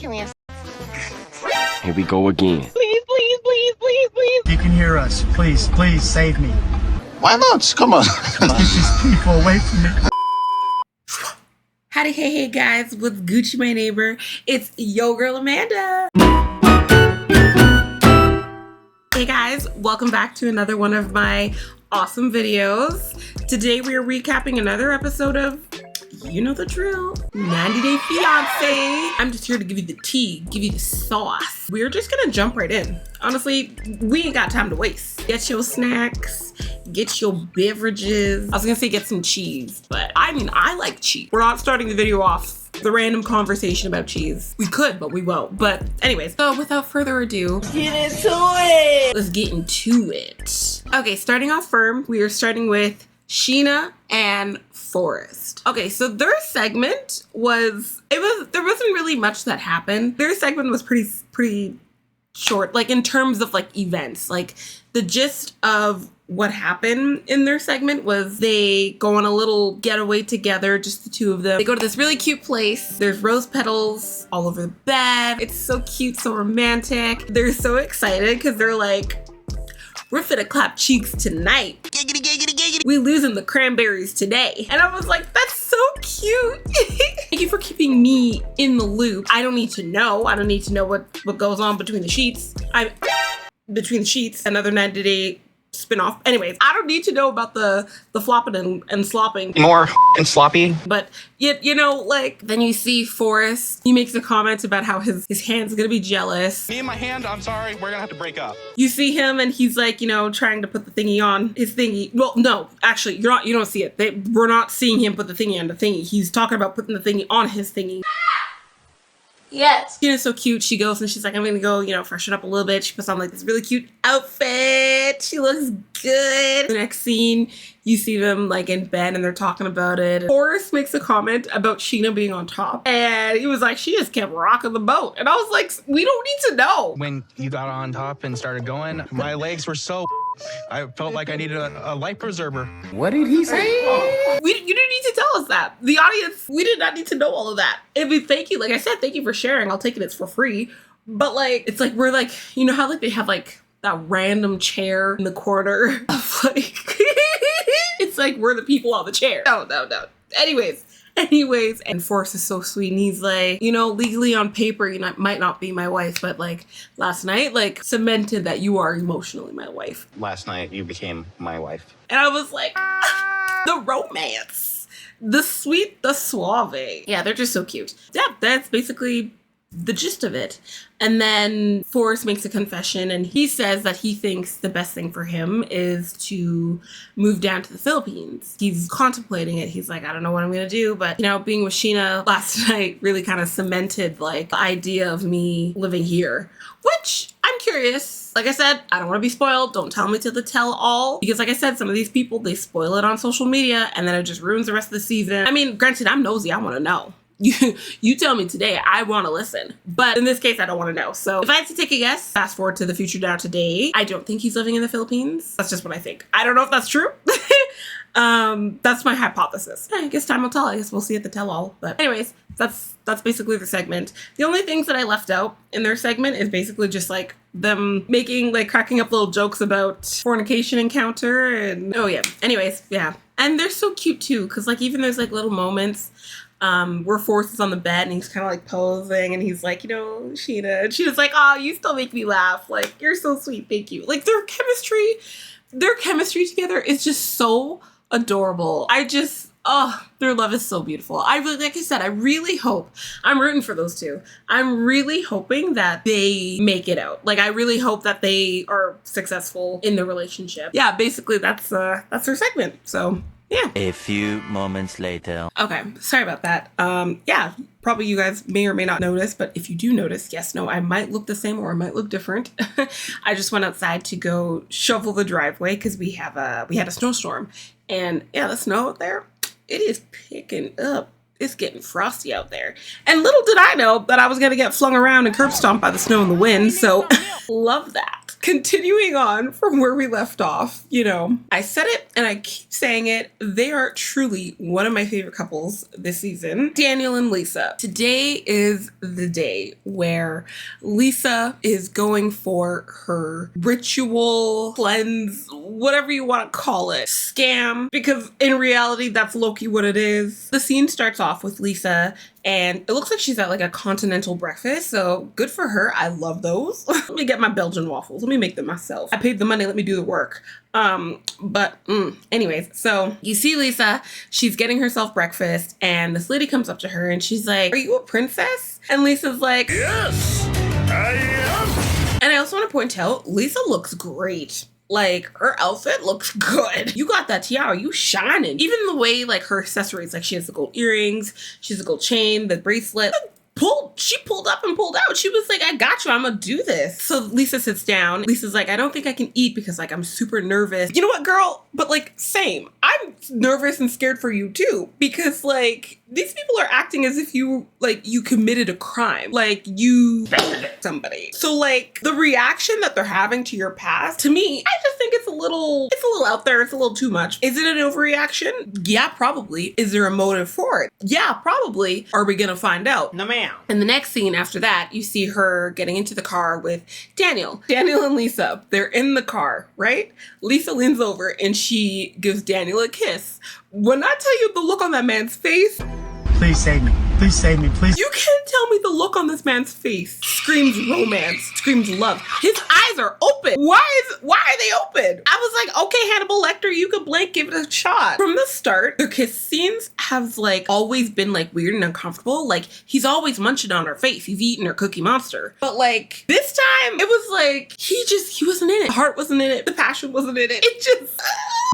Can we have... Here we go again. Please, please, please, please, please. You can hear us. Please, please save me. Why not? Come on. Get these people away from me. Howdy, hey guys, what's Gucci, my neighbor? It's yo girl Amanda. Hey guys, welcome back to another one of my awesome videos. Today we are recapping another episode of, you know the drill, 90 Day Fiancé. I'm just here to give you the tea, give you the sauce. We're just gonna jump right in. Honestly, we ain't got time to waste. Get your snacks, get your beverages. I was gonna say get some cheese, but I mean, I like cheese. We're not starting the video off the random conversation about cheese. We could, but we won't. But anyways, so without further ado, Get into it. let's get into it. Okay, starting off firm, we are starting with Sheena and Forest. Okay, so their segment was, there wasn't really much that happened. Their segment was pretty short, like in terms of like events. Like the gist of what happened in their segment was they go on a little getaway together, just the two of them. They go to this really cute place. There's rose petals all over the bed. It's so cute, so romantic. They're so excited because they're like, we're finna clap cheeks tonight. Giggity, giggity, giggity. We losing the cranberries today. And I was like, that's so cute. Thank you for keeping me in the loop. I don't need to know. I don't need to know what goes on between the sheets. Between the sheets, another 90 Day spin-off. Anyways, I don't need to know about the flopping and slopping. More and sloppy. But you know, like, then you see Forrest, he makes a comment about how his hand's gonna be jealous. Me and my hand, I'm sorry, we're gonna have to break up. You see him and he's like, you know, trying to put the thingy on his thingy. Well, no, actually, you don't see it. We're not seeing him put the thingy on the thingy. He's talking about putting the thingy on his thingy. Yes. Sheena's so cute. She goes and she's like, I'm gonna go, you know, freshen up a little bit. She puts on like this really cute outfit. She looks good. The next scene, you see them like in bed and they're talking about it. Forrest makes a comment about Sheena being on top. And he was like, she just kept rocking the boat. And I was like, we don't need to know. When you got on top and started going, my legs were so I felt like I needed a life preserver. What did he say? You didn't need to tell us that. The audience, we did not need to know all of that. I mean, thank you. Like I said, thank you for sharing. I'll take it. It's for free. But like, it's like, we're like, you know how like they have like that random chair in the corner of like, it's like we're the people on the chair. No. Anyways, and Forrest is so sweet, and he's like, you know, legally on paper, you might not be my wife, but like last night, like cemented that you are emotionally my wife. Last night you became my wife. And I was like, the romance, the sweet, the suave. Yeah, they're just so cute. Yeah, that's basically the gist of it. And then Forrest makes a confession and he says that he thinks the best thing for him is to move down to the Philippines. He's contemplating it. He's like, I don't know what I'm gonna do, but you know, being with Sheena last night really kind of cemented like the idea of me living here, which I'm curious. Like I said, I don't want to be spoiled. Don't tell me to the tell all, because like I said, some of these people, they spoil it on social media and then it just ruins the rest of the season. I mean, granted, I'm nosy. I want to know. You tell me today, I want to listen. But in this case, I don't want to know. So if I had to take a guess, fast forward to the future now today, I don't think he's living in the Philippines. That's just what I think. I don't know if that's true. That's my hypothesis. I guess time will tell. I guess we'll see at the tell-all. But anyways, that's basically the segment. The only things that I left out in their segment is basically just like them making, like cracking up little jokes about fornication encounter and oh yeah. Anyways, yeah. And they're so cute too, because like even there's like little moments where Forrest is on the bed and he's kind of like posing and he's like, you know, Sheena. And Sheena's like, oh, you still make me laugh. Like, you're so sweet. Thank you. Like their chemistry together is just so adorable. Their love is so beautiful. Like I said, I really hope, I'm rooting for those two. I'm really hoping that they make it out. Like, I really hope that they are successful in the relationship. Yeah, basically that's their segment. So yeah. A few moments later. Okay, sorry about that. Yeah, probably you guys may or may not notice, but if you do notice, yes, no, I might look the same or I might look different. I just went outside to go shovel the driveway because we had a snowstorm. And yeah, the snow out there, it is picking up. It's getting frosty out there. And little did I know that I was going to get flung around and curb stomped by the snow and the wind. So love that. continuing on from where we left off, you know, I said it and I keep saying it. They are truly one of my favorite couples this season, Daniel and Lisa. Today is the day where Lisa is going for her ritual, cleanse, whatever you want to call it, scam, because in reality, that's low-key what it is. The scene starts off with Lisa and it looks like she's at like a continental breakfast, so good for her. I love those. Let me get my Belgian waffles. Let me make them myself. I paid the money, let me do the work. Anyways, so you see Lisa, she's getting herself breakfast and this lady comes up to her and she's like, "Are you a princess?" And Lisa's like, "Yes, I am." And I also want to point out, Lisa looks great. Like, her outfit looks good. You got that tiara, you shining. Even the way, like, her accessories, like, she has the gold earrings, she has the gold chain, the bracelet. She pulled up and pulled out. She was like, "I got you, I'm gonna do this." So Lisa sits down. Lisa's like, "I don't think I can eat because, like, I'm super nervous." You know what, girl? But, like, same. I'm nervous and scared for you, too. Because, like, these people are acting as if you committed a crime. Like, you somebody. So, like, the reaction that they're having to your past, to me, I just think it's a little out there. It's a little too much. Is it an overreaction? Yeah, probably. Is there a motive for it? Yeah, probably. Are we gonna find out? No, ma'am. And the next scene after that, you see her getting into the car with Daniel. Daniel and Lisa, they're in the car, right? Lisa leans over and she gives Daniel a kiss. When I tell you the look on that man's face, Please save me. Please save me. Please. you can't tell me the look on this man's face screams romance, screams love. His eyes are open. Why are they open? I was like, okay, Hannibal Lecter, you could blink, give it a shot. From the start, their kiss scenes have like always been like weird and uncomfortable. Like, he's always munching on her face. He's eating her Cookie Monster. But like this time, it was like he wasn't in it. The heart wasn't in it. The passion wasn't in it. It just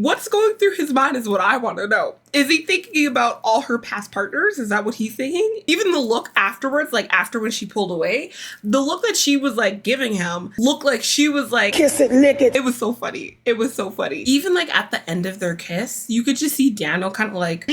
what's going through his mind is what I want to know. Is he thinking about all her past partners? Is that what he's thinking? Even the look afterwards, like after when she pulled away, the look that she was like giving him looked like she was like, "Kiss it, lick it." It was so funny. It was so funny. Even like at the end of their kiss, you could just see Daniel kind of like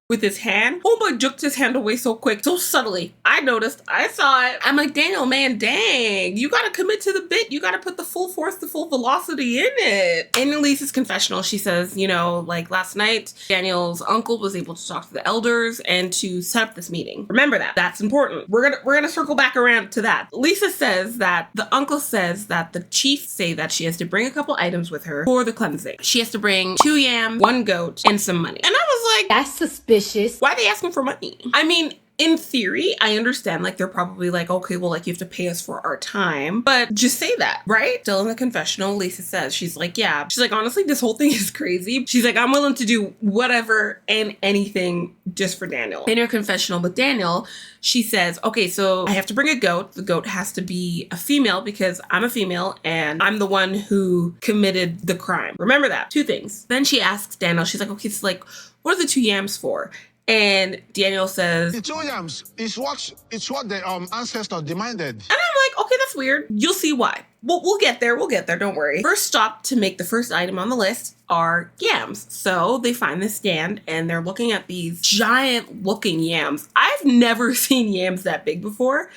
with his hand. Homeboy jerked his hand away so quick, so subtly. I noticed. I saw it. I'm like, Daniel, man, dang. You gotta commit to the bit. You gotta put the full force, the full velocity in it. In Elise's confessional, she says, you know, like last night, Daniel's uncle was able to talk to the elders and to set up this meeting. Remember that. That's important. We're gonna circle back around to that. Lisa says that the uncle says that the chief say that she has to bring a couple items with her for the cleansing. She has to bring 2 yams, 1 goat, and some money. And I was like, That's suspicious. why are they asking for money? I mean, in theory, I understand, like, they're probably like, okay, well, like, you have to pay us for our time, but just say that, right? Still in the confessional, Lisa says, she's like, yeah. She's like, honestly, this whole thing is crazy. She's like, I'm willing to do whatever and anything just for Daniel. In her confessional with Daniel, she says, okay, so I have to bring a goat. The goat has to be a female because I'm a female and I'm the one who committed the crime. Remember that. 2 things. Then she asks Daniel, she's like, okay, so like, what are the 2 yams for? And Daniel says, The 2 yams is what the ancestor demanded. And I'm like, okay, that's weird. You'll see why. We'll get there. We'll get there. Don't worry. First stop to make the first item on the list are yams. So they find this stand and they're looking at these giant looking yams. I've never seen yams that big before.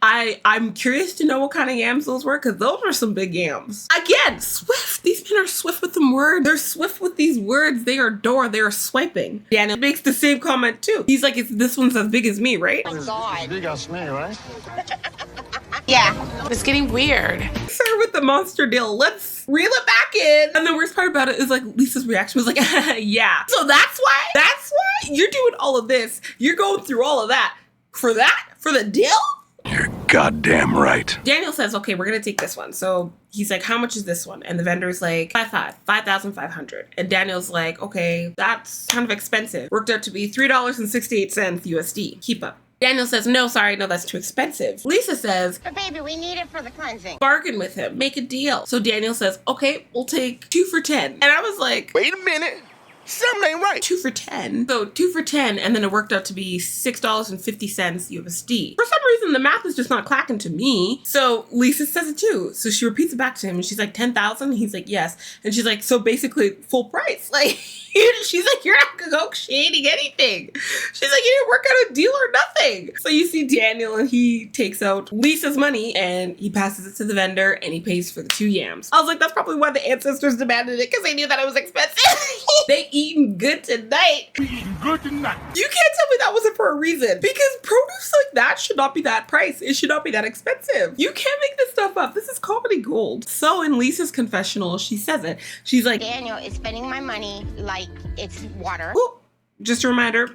I'm curious to know what kind of yams those were because those are some big yams. Again, swift. These men are swift with them words. They're swift with these words. They are swiping. Daniel makes the same comment too. He's like, this one's as big as me, right? Big as me, right? Yeah. It's getting weird. Sir with the monster deal. Let's reel it back in. And the worst part about it is like Lisa's reaction was like, yeah. So that's why you're doing all of this. You're going through all of that. For the deal? You're goddamn right. Daniel says, okay, we're going to take this one. So he's like, how much is this one? And the vendor's like, 5,500. And Daniel's like, okay, that's kind of expensive. Worked out to be $3.68 USD. Keep up. Daniel says, no, sorry, no, that's too expensive. Lisa says, but baby, we need it for the cleansing. Bargain with him, make a deal. So Daniel says, okay, we'll take 2 for $10. And I was like, Wait a minute. Something ain't right. 2 for $10. So 2 for $10, and then it worked out to be $6.50 USD. For some reason, the math is just not clacking to me. So Lisa says it too. So she repeats it back to him, and she's like, 10,000? He's like, yes. And she's like, so basically full price. Like, she's like, you're not negotiating anything. She's like, you didn't work out a deal or nothing. So you see Daniel, and he takes out Lisa's money, and he passes it to the vendor, and he pays for the 2 yams. I was like, that's probably why the ancestors demanded it, because they knew that it was expensive. They eating good tonight. Eating good tonight. You can't tell me that wasn't for a reason, because produce like that should not be that price. It should not be that expensive. You can't make this stuff up. This is comedy gold. So in Lisa's confessional, she says it. She's like, Daniel is spending my money like it's water. ooh, just a reminder,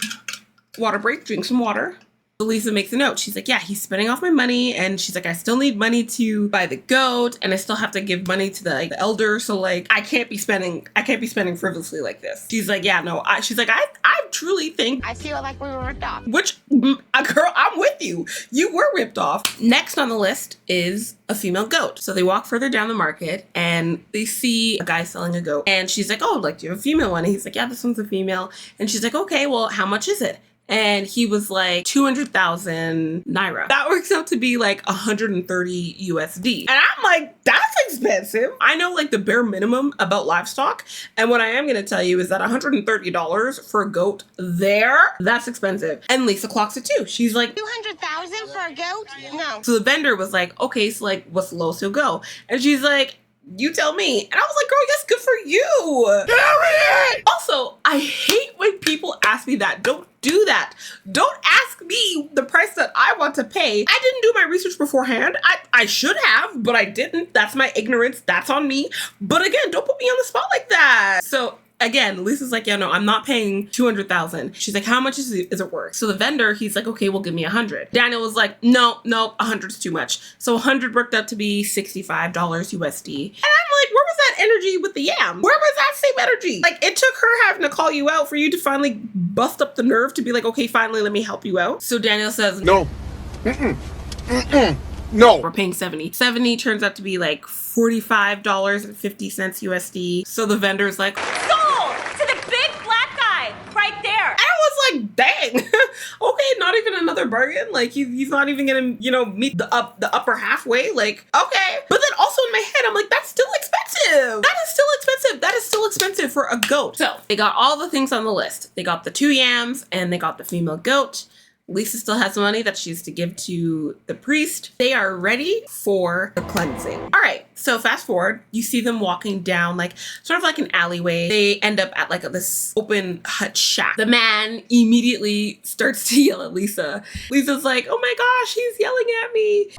water break, drink some water. Lisa makes a note. She's like, yeah, he's spending off my money. And she's like, I still need money to buy the goat, and I still have to give money to the elder. So like, I can't be spending frivolously like this. She's like, yeah, no, she's like, I truly think, I feel like we were ripped off. which, girl, I'm with you. You were ripped off. Next on the list is a female goat. So they walk further down the market, and they see a guy selling a goat. And she's like, oh, like, do you have a female one? And he's like, yeah, this one's a female. And she's like, okay, well, how much is it? And he was like 200,000 Naira. That works out to be like 130 USD. And I'm like, that's expensive. I know like the bare minimum about livestock. And what I am going to tell you is that $130 for a goat there, that's expensive. And Lisa clocks it too. She's like, 200,000 for a goat? No. so the vendor was like, okay, so like what's the lowest you'll go? And she's like, you tell me. And I was like, girl, yes, good for you. Period. Also, I hate when people ask me that. Don't do that. Don't ask me the price that I want to pay. I didn't do my research beforehand. I should have, but I didn't. That's my ignorance. That's on me. But again, don't put me on the spot like that. So again, Lisa's like, yeah, no, I'm not paying 200,000. She's like, how much is it worth? So the vendor, he's like, okay, well, give me 100. Daniel was like, no, 100's too much. So 100 worked out to be $65 USD. And I'm like, where was that energy with the yam? Where was that same energy? Like, it took her having to call you out for you to finally bust up the nerve to be like, okay, finally, let me help you out. So Daniel says, No. No. we're paying 70. 70 turns out to be like $45.50 USD. So the vendor's like, Sold to the big black guy right there. and I was like, dang, okay, not even another bargain. Like he's not even gonna, meet the upper halfway. Like, okay. But then also in my head, I'm like, that's still expensive. That is still expensive. That is still expensive for a goat. So they got all the things on the list. They got the 2 yams and they got the female goat. Lisa still has money that she's to give to the priest. They are ready for the cleansing. All right, so fast forward, you see them walking down like sort of like an alleyway. They end up at like this open hut shack. The man immediately starts to yell at Lisa. Lisa's like, oh my gosh, he's yelling at me.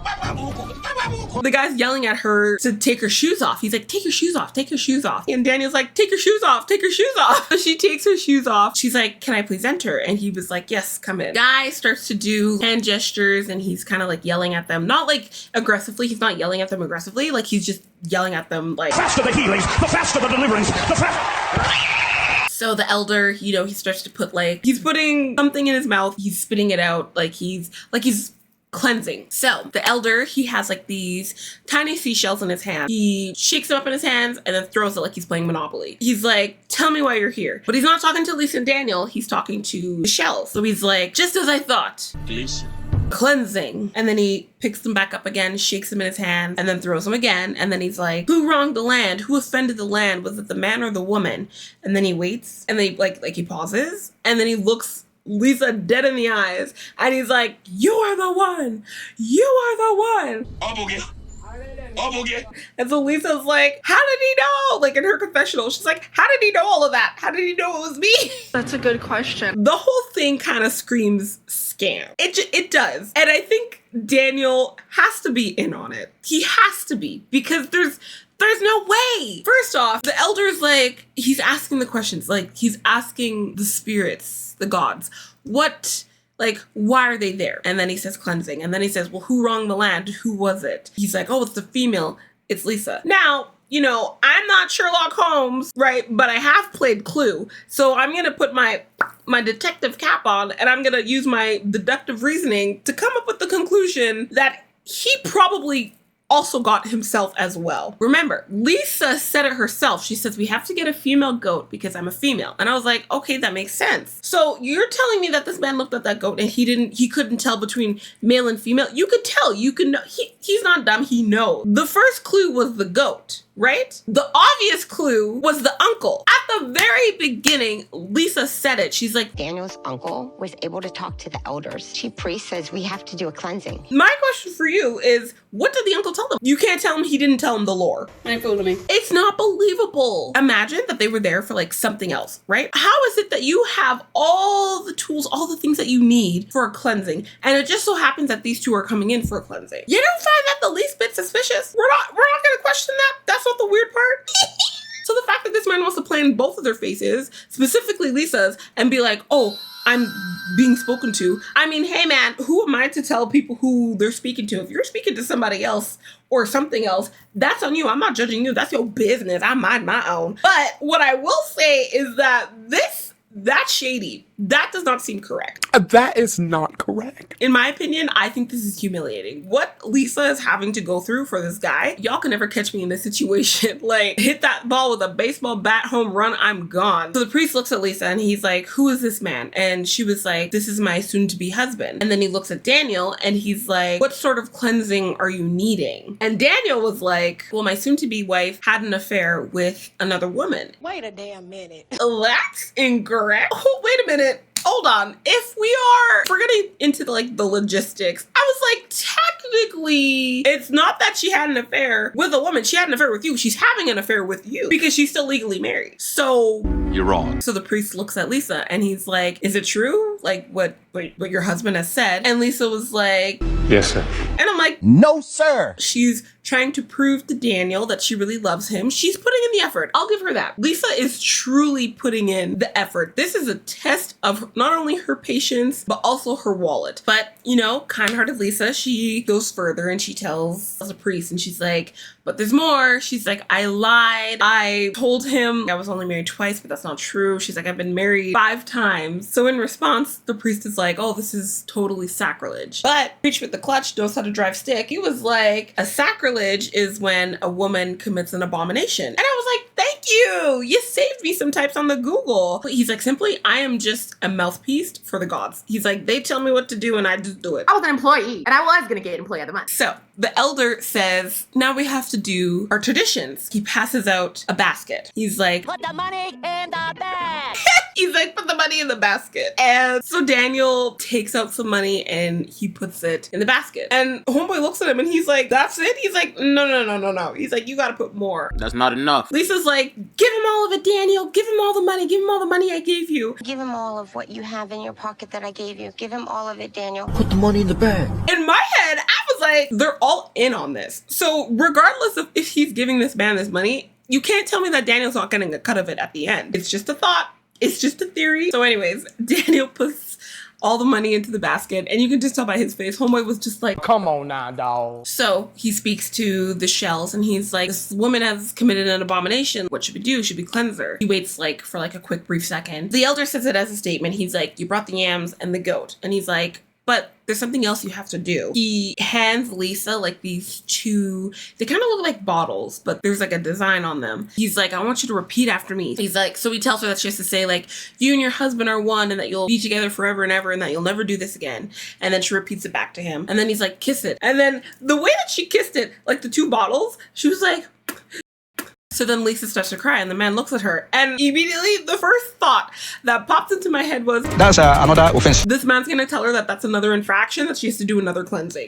The guy's yelling at her to take her shoes off. He's like, take your shoes off, take your shoes off. And Daniel's like, take your shoes off, take your shoes off. So she takes her shoes off. She's like, can I please enter? And he was like, yes, come in. Guy starts to do hand gestures, and he's kind of like yelling at them, not like aggressively. He's not yelling at them aggressively. Like he's just yelling at them like, faster the healings, the faster the deliverance, the faster. So the elder, he starts to put like, he's putting something in his mouth. He's spitting it out like he's cleansing. So the elder, he has like these tiny seashells in his hand. He shakes them up in his hands and then throws it like he's playing Monopoly. He's like, tell me why you're here. But he's not talking to Lisa and Daniel. He's talking to the shells. So he's like, just as I thought. Please. Cleansing. And then he picks them back up again, shakes them in his hand, and then throws them again. And then he's like, who wronged the land? Who offended the land? Was it the man or the woman? And then he waits, and then he like he pauses, and then he looks Lisa dead in the eyes, and he's like, you are the one. You are the one. And so Lisa's like, how did he know? Like in her confessional, she's like, how did he know all of that? How did he know it was me? That's a good question. The whole thing kind of screams scam. It does. And I think Daniel has to be in on it. He has to be, because there's no way. First off, the elder's like, he's asking the questions. Like he's asking the spirits, the gods, why are they there? And then he says cleansing. And then he says, well, who wronged the land? Who was it? He's like, oh, it's the female. It's Lisa. Now, I'm not Sherlock Holmes, right? But I have played Clue. So I'm going to put my detective cap on, and I'm going to use my deductive reasoning to come up with the conclusion that he probably also got himself as well. Remember, Lisa said it herself. She says, we have to get a female goat because I'm a female. And I was like, okay, that makes sense. So you're telling me that this man looked at that goat and he couldn't tell between male and female? You could tell, you can know. He's not dumb, he knows. The first clue was the goat, right? The obvious clue was the uncle. At the very beginning, Lisa said it. She's like, Daniel's uncle was able to talk to the elders. Chief priest says we have to do a cleansing. my question for you is, what did the uncle tell them? You can't tell him he didn't tell him the lore. Ain't fooling me. It's not believable. Imagine that they were there for like something else, right? How is it that you have all the tools, all the things that you need for a cleansing, and it just so happens that these two are coming in for a cleansing? You don't find that the least bit suspicious? We're not gonna question that. That's not the weird part. So the fact that this man wants to play in both of their faces, specifically Lisa's, and be like, oh, I'm being spoken to. I mean, hey man, who am I to tell people who they're speaking to? If you're speaking to somebody else or something else, that's on you. I'm not judging you. That's your business. I mind my own. But what I will say is that that's shady. That does not seem correct. That is not correct. In my opinion, I think this is humiliating. What Lisa is having to go through for this guy, y'all can never catch me in this situation. Like, hit that ball with a baseball bat, home run, I'm gone. So the priest looks at Lisa and he's like, who is this man? And she was like, this is my soon-to-be husband. And then he looks at Daniel and he's like, what sort of cleansing are you needing? And Daniel was like, well, my soon-to-be wife had an affair with another woman. Wait a damn minute. That's incorrect. Oh, wait a minute. Hold on. If we're getting into the logistics, I was like, technically, it's not that she had an affair with a woman. She had an affair with you. She's having an affair with you because she's still legally married. So You're wrong. So the priest looks at Lisa and he's like, is it true? Like what your husband has said? And Lisa was like, yes, sir. And I'm like, No, sir. she's trying to prove to Daniel that she really loves him. She's putting in the effort. I'll give her that. Lisa is truly putting in the effort. This is a test of not only her patience, but also her wallet. But, kind-hearted Lisa, she goes further and she tells the priest and she's like, but there's more. She's like, I lied. I told him I was only married twice, but that's not true. She's like, I've been married 5 times. So in response, the priest is like, oh, this is totally sacrilege. But Preach with the Clutch knows how to drive stick. He was like, a sacrilege is when a woman commits an abomination. And I was like, thank you. You saved me some types on the Google. But he's like, simply, I am just a mouthpiece for the gods. He's like, they tell me what to do and I just do it. I was an employee and I was going to get employee of the month. So the elder says, now we have to do our traditions. He passes out a basket. He's like, Put the money in the bag. he's like, put the money in the basket. And so Daniel takes out some money and he puts it in the basket. And homeboy looks at him and he's like, that's it? He's like, no. He's like, you got to put more. That's not enough. Lisa's like, give him all of it, Daniel. Give him all the money. Give him all the money I gave you. Give him all of what you have in your pocket that I gave you. Give him all of it, Daniel. Put the money in the bag. In my head, I was like, they're all in on this. So regardless of if he's giving this man this money, you can't tell me that Daniel's not getting a cut of it at the end. It's just a thought. It's just a theory. So anyways, Daniel puts all the money into the basket and you can just tell by his face, homeboy was just like, Come on now, dog. so he speaks to the shells and he's like, this woman has committed an abomination. What should we do? Should we cleanse her? He waits for a quick brief second. The elder says it as a statement. He's like, you brought the yams and the goat. And he's like, but there's something else you have to do. He hands Lisa these 2, they kind of look like bottles, but there's a design on them. He's like, I want you to repeat after me. He's like, so he tells her that she has to say you and your husband are one and that you'll be together forever and ever and that you'll never do this again. And then she repeats it back to him. And then he's like, kiss it. And then the way that she kissed it, the 2 bottles, she was like, so then Lisa starts to cry and the man looks at her and immediately the first thought that popped into my head was, That's another offense. this man's gonna tell her that that's another infraction, that she has to do another cleansing.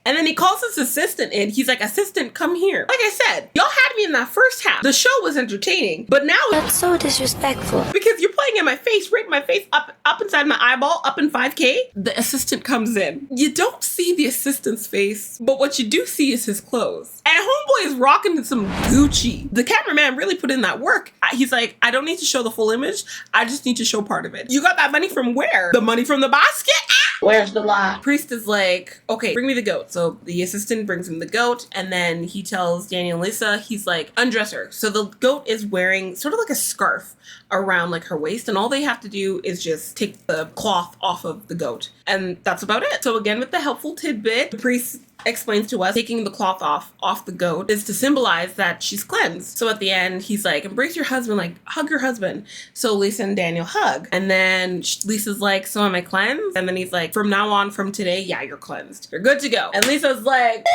And then he calls his assistant in. He's like, assistant, come here. Like I said, y'all had me in that first half. The show was entertaining, but now That's so disrespectful. because you're playing in my face, right in my face, up inside my eyeball, up in 5K, the assistant comes in. You don't see the assistant's face, but what you do see is his clothes. And homeboy is rocking some Gucci. The cameraman really put in that work. He's like, I don't need to show the full image. I just need to show part of it. You got that money from where? The money from the basket? Where's the lie? Priest is like, okay, bring me the goat. So the assistant brings him the goat and then he tells Daniel and Lisa, he's like, undress her. So the goat is wearing sort of like a scarf around her waist and all they have to do is just take the cloth off of the goat. And that's about it. So again, with the helpful tidbit, the priest explains to us taking the cloth off the goat is to symbolize that she's cleansed. So at the end, he's like, embrace your husband, like hug your husband. So Lisa and Daniel hug. And then Lisa's like, so am I cleansed? And then he's like, from now on, from today, yeah, you're cleansed. You're good to go. And Lisa's like,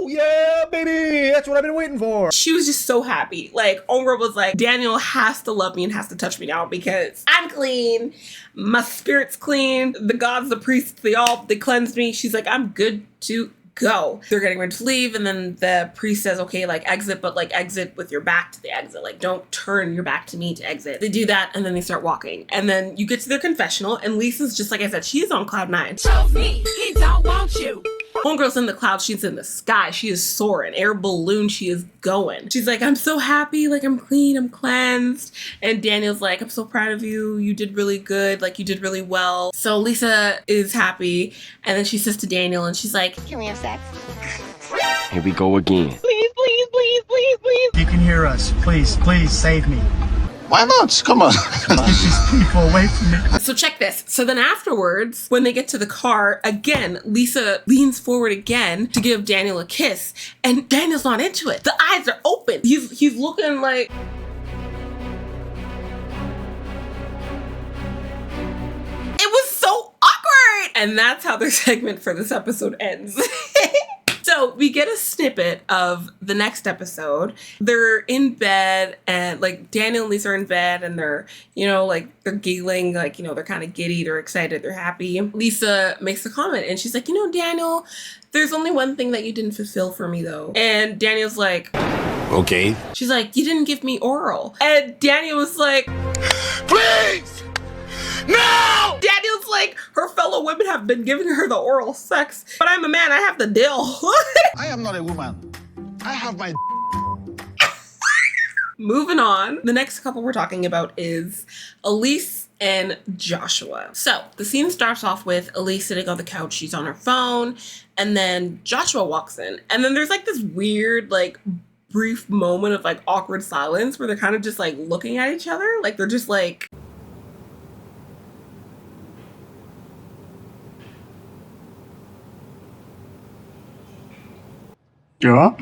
ooh, yeah, baby. That's what I've been waiting for. she was just so happy. Like, Homegirl was like, Daniel has to love me and has to touch me now because I'm clean. My spirit's clean. The gods, the priests, they cleansed me. She's like, I'm good to go. They're getting ready to leave, and then the priest says, okay, like exit, but like exit with your back to the exit. Like, don't turn your back to me to exit. They do that, and then they start walking. And then you get to their confessional, and Lisa's just, like I said, she's on cloud 9. Chose me. He don't want you. Homegirl's in the clouds, she's in the sky, she is soaring, air balloon, she is going. She's like, I'm so happy, like I'm clean, I'm cleansed. And Daniel's like, I'm so proud of you, you did really good, like you did really well. So Lisa is happy, and then she says to Daniel, and she's like, Can we have sex? Here we go again. Please, please, please, please, please. You can hear us. Please, please save me. Why not? Come on. Come on. Get these people away from me. so check this. So then afterwards, when they get to the car, again, Lisa leans forward again to give Daniel a kiss, and Daniel's not into it. The eyes are open. He's looking like... It was so awkward! And that's how their segment for this episode ends. So we get a snippet of the next episode. They're in bed, and like Daniel and Lisa are in bed, and they're, you know, like they're giggling, like, you know, they're kind of giddy, they're excited, they're happy. Lisa makes a comment, and she's like, you know, Daniel, there's only one thing that you didn't fulfill for me though. And Daniel's like, Okay. She's like, you didn't give me oral. And Daniel was like, Please! No! Daniel's like, her fellow women have been giving her the oral sex, but I'm a man, I have the deal. I am not a woman. I have my... Moving on, the next couple we're talking about is Elise and Joshua. So the scene starts off with Elise sitting on the couch, she's on her phone, and then Joshua walks in. And then there's like this weird, like, brief moment of like awkward silence where they're kind of just like looking at each other. Like they're just like... Yeah?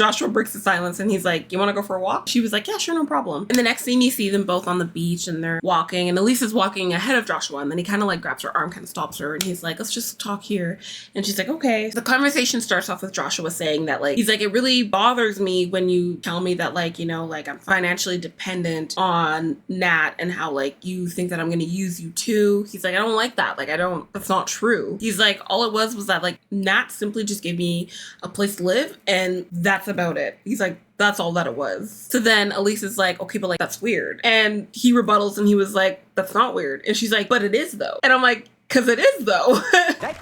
Joshua breaks the silence and he's like, you want to go for a walk? She was like, yeah, sure, no problem. And the next scene you see them both on the beach and they're walking, and Elise is walking ahead of Joshua, and then he kind of like grabs her arm, kind of stops her, and he's like, let's just talk here. And she's like, okay. The conversation starts off with Joshua saying that like, he's like, it really bothers me when you tell me that like, you know, like I'm financially dependent on Nat and how like you think that I'm going to use you too. He's like, I don't like that. Like, that's not true. He's like, all it was that like Nat simply just gave me a place to live, and that's about it. He's like, that's all that it was. So then Elise is like, okay, but like that's weird. And he rebuttals and he was like, that's not weird. And she's like, but it is though. And I'm like, cause it is though. That's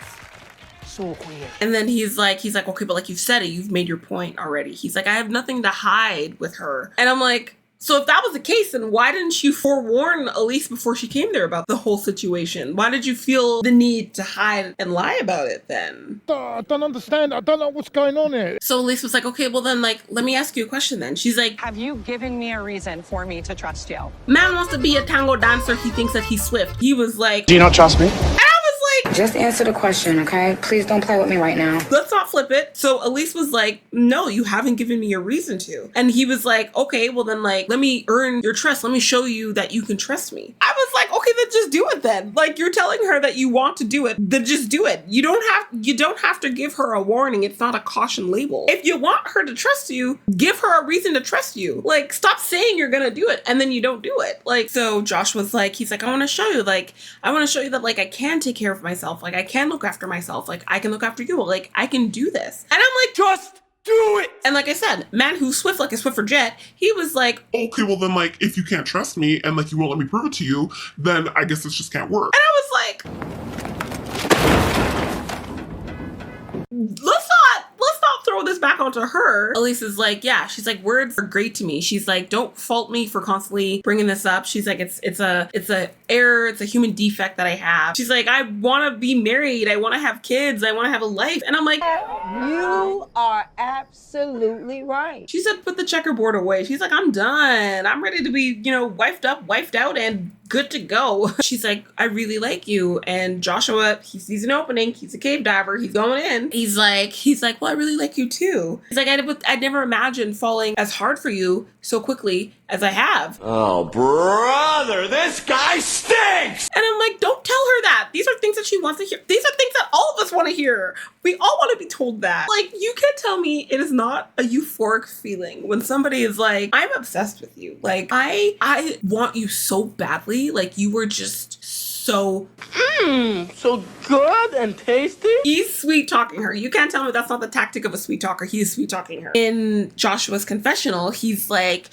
so weird. And then he's like, okay, but like you've said it, you've made your point already. He's like, I have nothing to hide with her. And I'm like, so if that was the case, then why didn't you forewarn Elise before she came there about the whole situation? Why did you feel the need to hide and lie about it then? I don't understand. I don't know what's going on here. So Elise was like, okay, well then like, let me ask you a question then. She's like, have you given me a reason for me to trust you? Man wants to be a tango dancer. He thinks that he's swift. He was like, Do you not trust me? Just answer the question, okay? Please don't play with me right now. Let's not flip it. So Elise was like, no, you haven't given me a reason to. And he was like, okay, well then like, let me earn your trust. Let me show you that you can trust me. I was like, okay, then just do it then. Like, you're telling her that you want to do it, then just do it. You don't have to give her a warning. It's not a caution label. If you want her to trust you, give her a reason to trust you. Like, stop saying you're gonna do it and then you don't do it. Like, so Josh was like, he's like, I want to show you that like I can take care of myself. Like, I can look after myself. Like, I can look after you. Like, I can do this. And I'm like, just do it. And like I said, man who's swift like a Swiffer jet, he was like, okay, well then like, if you can't trust me and like you won't let me prove it to you, then I guess this just can't work. And I was like, let's not throw this back back onto her, Elise is like, yeah, she's like, words are great to me. She's like, don't fault me for constantly bringing this up. She's like, it's a error. It's a human defect that I have. She's like, I want to be married. I want to have kids. I want to have a life. And I'm like, you are absolutely right. She said, put the checkerboard away. She's like, I'm done. I'm ready to be, wifed up, wifed out, and good to go. She's like, I really like you. And Joshua, he sees an opening. He's a cave diver. He's going in. He's like, well, I really like you too. He's like, I'd never imagined falling as hard for you so quickly as I have. Oh, brother, this guy stinks! And I'm like, don't tell her that. These are things that she wants to hear. These are things that all of us want to hear. We all want to be told that. Like, you can't tell me it is not a euphoric feeling when somebody is like, I'm obsessed with you. Like, I want you so badly. Like, you were just so good and tasty. He's sweet talking her. You can't tell me that's not the tactic of a sweet talker. He is sweet talking her. In Joshua's confessional, he's like,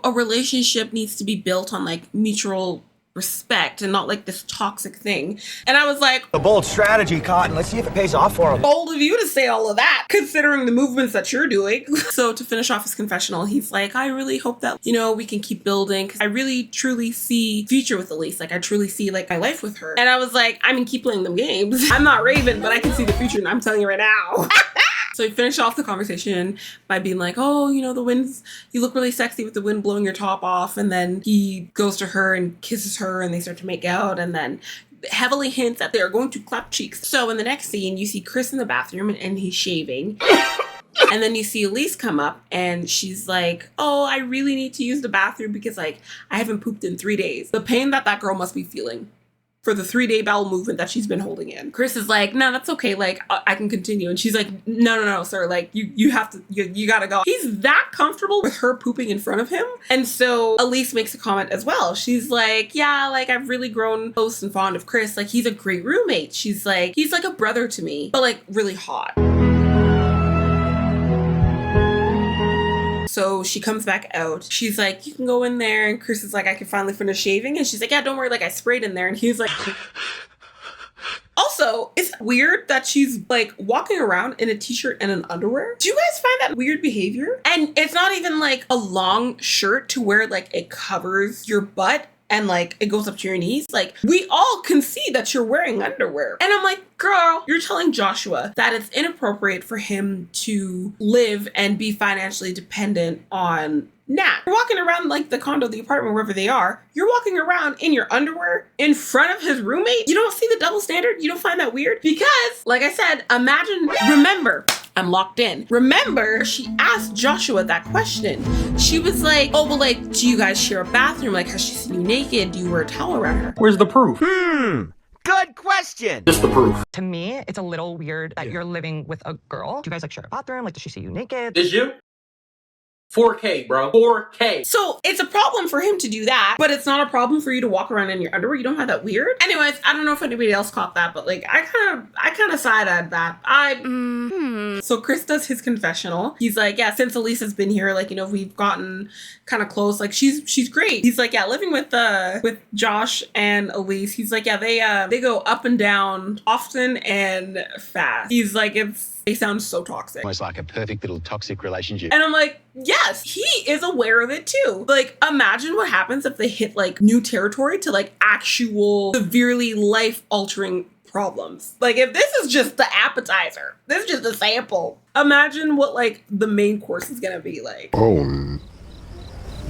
a relationship needs to be built on like mutual respect and not like this toxic thing. And I was like, a bold strategy, Cotton. Let's see if it pays off for him. Bold of you to say all of that, considering the movements that you're doing. So to finish off his confessional, he's like, I really hope that, we can keep building, because I really truly see future with Elise. Like, I truly see like my life with her. And I was like, keep playing them games. I'm not Raven, but I can see the future, and I'm telling you right now. So he finished off the conversation by being like, oh, the wind's, you look really sexy with the wind blowing your top off. And then he goes to her and kisses her, and they start to make out, and then heavily hints that they are going to clap cheeks. So in the next scene, you see Chris in the bathroom and he's shaving. And then you see Elise come up and she's like, oh, I really need to use the bathroom because like I haven't pooped in 3 days. The pain that girl must be feeling for the 3-day bowel movement that she's been holding in. Chris is like, no, that's okay. Like, I can continue. And she's like, no, sir. Like, you have to, you gotta go. He's that comfortable with her pooping in front of him. And so Elise makes a comment as well. She's like, yeah, like, I've really grown close and fond of Chris. Like, he's a great roommate. She's like, he's like a brother to me, but like really hot. So she comes back out. She's like, you can go in there. And Chris is like, I can finally finish shaving. And she's like, yeah, don't worry. Like, I sprayed in there. And he's like... Also, it's weird that she's like walking around in a t-shirt and an underwear. Do you guys find that weird behavior? And it's not even like a long shirt to where like it covers your butt and like it goes up to your knees. Like, we all can see that you're wearing underwear. And I'm like, girl, you're telling Joshua that it's inappropriate for him to live and be financially dependent on Nat. You're walking around like the condo, the apartment, wherever they are. You're walking around in your underwear in front of his roommate. You don't see the double standard? You don't find that weird? Because, like I said, remember, I'm locked in. Remember, she asked Joshua that question. She was like, oh, well, like, do you guys share a bathroom? Like, has she seen you naked? Do you wear a towel around her? Where's the proof? Good question. Just the proof. To me, it's a little weird that you're living with a girl. Do you guys like share a bathroom? Like, does she see you naked? Did you? 4K, bro. 4K. So it's a problem for him to do that, but it's not a problem for you to walk around in your underwear. You don't have that weird. Anyways, I don't know if anybody else caught that, but like I kind of side-eyed that. So Chris does his confessional. He's like, yeah, since Elise has been here, like, we've gotten kind of close. Like, she's great. He's like, yeah, living with Josh and Elise. He's like, yeah, they go up and down often and fast. He's like, they sound so toxic. Almost like a perfect little toxic relationship. And I'm like, yes, he is aware of it too. Like, imagine what happens if they hit like new territory to like actual severely life-altering problems. Like, if this is just the appetizer, this is just a sample. Imagine what like the main course is gonna be like. Oh,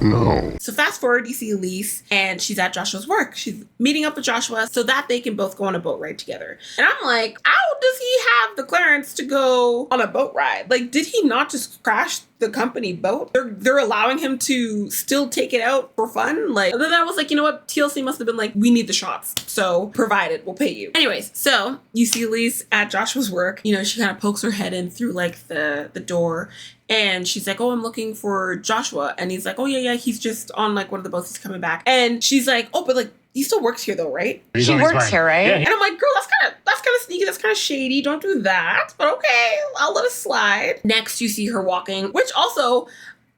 no. So fast forward, you see Elise and she's at Joshua's work. She's meeting up with Joshua so that they can both go on a boat ride together. And I'm like, how does he have the clearance to go on a boat ride? Like, did he not just crash the company boat? They're allowing him to still take it out for fun? Like, then I was like, you know what? TLC must have been like, we need the shots. So provide it, we'll pay you. Anyways, so you see Elise at Joshua's work. She kind of pokes her head in through like the door. And she's like, oh, I'm looking for Joshua. And he's like, oh, yeah, he's just on like one of the boats. He's coming back. And she's like, oh, but like, he still works here though, right? She works here, right? Yeah. And I'm like, girl, that's kind of sneaky. That's kind of shady. Don't do that. But okay, I'll let it slide. Next, you see her walking, which also,